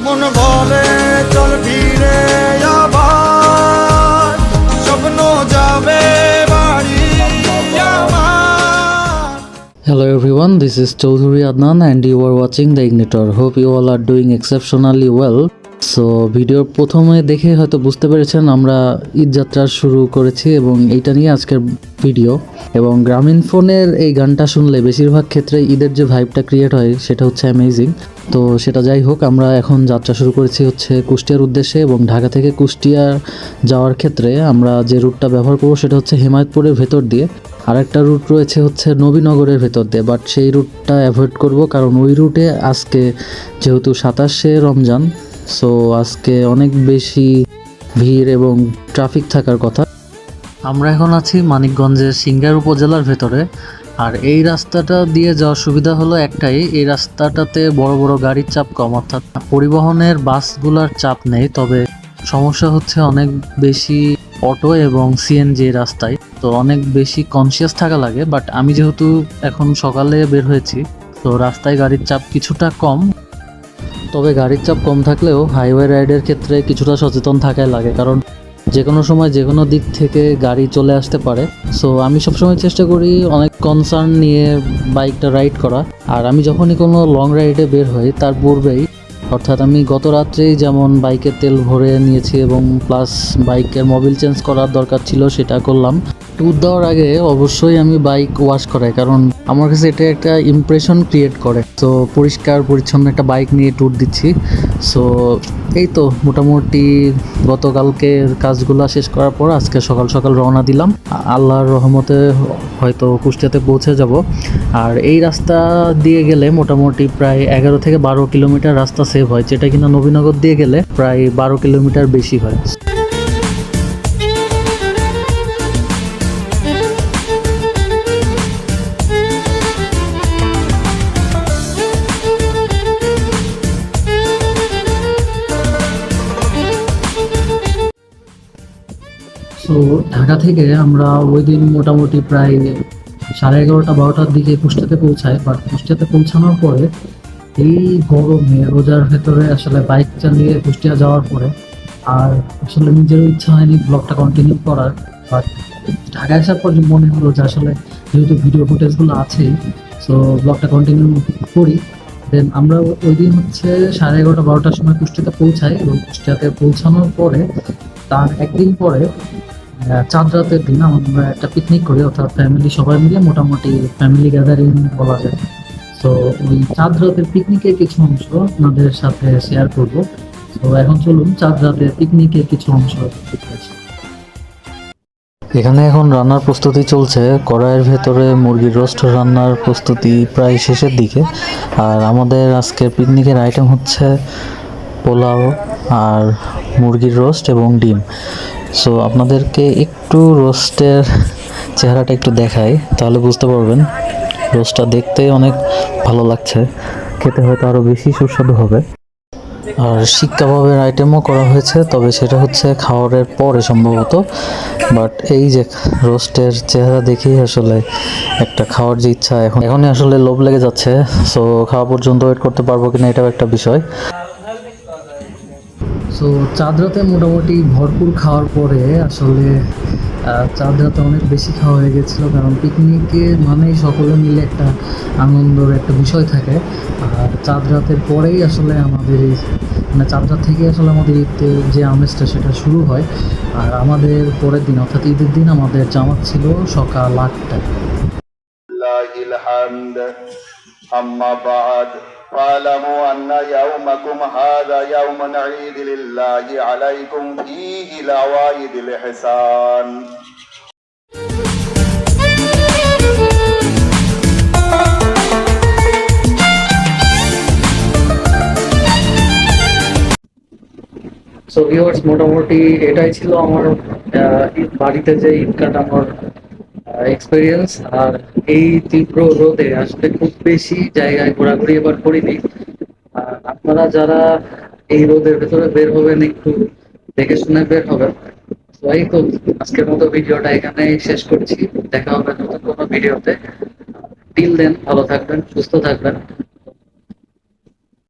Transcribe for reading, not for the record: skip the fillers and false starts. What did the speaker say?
মন বলে চল ফিরে আবার, স্বপ্ন যাবে বাড়ি আমার। Hello everyone, this is Chaudhuri Adnan and you are watching The Ignitor. Hope you all are doing exceptionally well. So ভিডিওর প্রথমে দেখে হয়তো বুঝতে পেরেছেন আমরা ঈদ যাত্রা শুরু করেছি এবং এইটা নিয়ে আজকের ভিডিও। এবং গ্রামীণ ফোনের এই গানটা শুনলে বেশিরভাগ ক্ষেত্রে ঈদের যে ভাইবটা ক্রিয়েট হয় সেটা হচ্ছে অ্যামেজিং। তো সেটা যাই হোক, আমরা এখন যাত্রা শুরু করেছি হচ্ছে কুষ্টিয়ার উদ্দেশ্যে এবং ঢাকা থেকে কুষ্টিয়া যাওয়ার ক্ষেত্রে আমরা যে রুটটা ব্যবহার করবো সেটা হচ্ছে হেমায়তপুরের ভেতর দিয়ে। আর একটা রুট রয়েছে হচ্ছে নবীনগরের ভেতর দিয়ে, বাট সেই রুটটা অ্যাভয়েড করব কারণ ওই রুটে আজকে যেহেতু 27শে রমজান, সো আজকে অনেক বেশি ভিড় এবং ট্রাফিক থাকার কথা। আমরা এখন আছি মানিকগঞ্জের সিংগাইর উপজেলার ভেতরে। আর এই রাস্তাটা দিয়ে যাওয়ার সুবিধা হলো একটাই, এই রাস্তাটাতে বড় বড় গাড়ির চাপ কম, অর্থাৎ পরিবহনের বাসগুলোর চাপ নেই। তবে সমস্যা হচ্ছে অনেক বেশি অটো এবং সিএনজি রাস্তায়, তো অনেক বেশি কনসিয়াস থাকা লাগে। বাট আমি যেহেতু এখন সকালে বের হয়েছি, তো রাস্তায় গাড়ির চাপ কিছুটা কম। তবে গাড়ির চাপ কম থাকলেও হাইওয়ে রাইডের ক্ষেত্রে কিছুটা সচেতন থাকাই লাগে, কারণ যে কোনো সময় যে কোনো দিক থেকে গাড়ি চলে আসতে পারে। সো আমি সবসময় চেষ্টা করি অনেক কনসার্ন নিয়ে বাইকটা রাইড করা। আর আমি যখনই কোনো লং রাইডে বের হই তার পূর্বেই, অর্থাৎ আমি গত রাত্রেই যেমন বাইকের তেল ভরে নিয়েছি এবং প্লাস বাইকের মোবিল চেঞ্জ করার দরকার ছিল সেটা করলাম। ট্যুর দেওয়ার আগে অবশ্যই আমি বাইক ওয়াশ করাই, কারণ আমার কাছে এটা একটা ইমপ্রেশন ক্রিয়েট করে। তো পরিষ্কার পরিচ্ছন্ন একটা বাইক নিয়ে ট্যুর দিচ্ছি। সো এই তো মোটামুটি গতকালকের কাজগুলো শেষ করার পর আজকে সকাল সকাল রওনা দিলাম। আল্লাহর রহমতে হয়তো কুষ্টিয়াতে পৌঁছে যাব। আর এই রাস্তা দিয়ে গেলে মোটামুটি প্রায় 11 থেকে 12 কিলোমিটার রাস্তা সেভ হয়, যেটা কিনা নবীনগর দিয়ে গেলে প্রায় 12 কিলোমিটার বেশি হয়। তো ঢাকা থেকে আমরা ওই দিন মোটামুটি প্রায় 11:30-12টার দিকে কুষ্টিয়াতে পৌঁছাই। বাট কুষ্টিয়াতে পৌঁছানোর পরে এই গরমে রোজার ভেতরে আসলে বাইক চালিয়ে কুষ্টিয়া যাওয়ার পরে আর আসলে নিজেরও ইচ্ছা হয়নি ব্লগটা কন্টিনিউ করার। বাট ঢাকা আসার পর মনে হলো যে আসলে যেহেতু ভিডিও ফুটেজগুলো আছেই, সো ব্লগটা কন্টিনিউ করি। দেন আমরা ওই দিন হচ্ছে 11:30-12টার সময় কুষ্টিয়াতে পৌঁছাই এবং কুষ্টিয়াতে পৌঁছানোর পরে তার একদিন পরে চাঁদ রাতের দিন আমরা একটা পিকনিক করি, অর্থাৎ ফ্যামিলি সবাই মিলে মোটামুটি ফ্যামিলি গ্যাদারিং বলা যায়। তো ওই চাঁদ রাতের পিকনিকের কিছু অংশ আপনাদের সাথে শেয়ার করব। তো এখন চলুন চাঁদ রাতের পিকনিকের কিছু অংশ দেখতে। এখানে এখন রান্নার প্রস্তুতি চলছে, কড়াইয়ের ভেতরে মুরগির রোস্ট রান্নার প্রস্তুতি প্রায় শেষের দিকে। আর আমাদের আজকের পিকনিকের আইটেম হচ্ছে পোলাও আর মুরগির রোস্ট এবং ডিম। সো আপনাদেরকে একটু রোস্টের চেহারাটা একটু দেখাই, তাহলে বুঝতে পারবেন। রোস্টটা দেখতে অনেক ভালো লাগছে, খেতে হয়তো আরও বেশি সুস্বাদু হবে। আর শিক কাবাবের আইটেমও করা হয়েছে, তবে সেটা হচ্ছে খাওয়ারের পরে সম্ভবত। বাট এই যে রোস্টের চেহারা দেখেই আসলে একটা খাওয়ার যে ইচ্ছা এখনই আসলে লোভ লেগে যাচ্ছে। সো খাওয়া পর্যন্ত ওয়েট করতে পারবো কিনা এটাও একটা বিষয়। সো চাঁদ রাতে মোটামুটি ভরপুর খাওয়ার পরে আসলে চাঁদ রাতে অনেক বেশি খাওয়া হয়ে গেছিলো, কারণ পিকনিকে মানেই সকলে মিলে একটা আনন্দের একটা বিষয় থাকে। আর চাঁদ রাতের পরেই আসলে আমাদের এই মানে চাঁদ রাত থেকে আসলে আমাদের ঈদের যে আমেজটা সেটা শুরু হয়। আর আমাদের পরের দিন অর্থাৎ ঈদের দিন আমাদের জামাত ছিল সকাল 8টায়। واعلموا أن يومكم هذا يوم عيد لله عليكم فيه العوايد الإحسان. সো ভিউয়ার্স, মোটামুটি এটাই ছিল আমার বাড়িতে যে ঈদ কাটানোর এক্সপিরিয়েন্স। আর এই তীব্র রোদে আসলে খুব বেশি জায়গায় ঘোরাঘুরি এবার করিনি। আর আপনারা যারা এই রোদের ভেতরে বের হবেন একটু দেখে শুনে বের হবেন। তো এই তো আজকের মতো ভিডিওটা এখানেই শেষ করছি, দেখা হবে নতুন কোনো ভিডিওতে। টিল দেন ভালো থাকবেন, সুস্থ থাকবেন।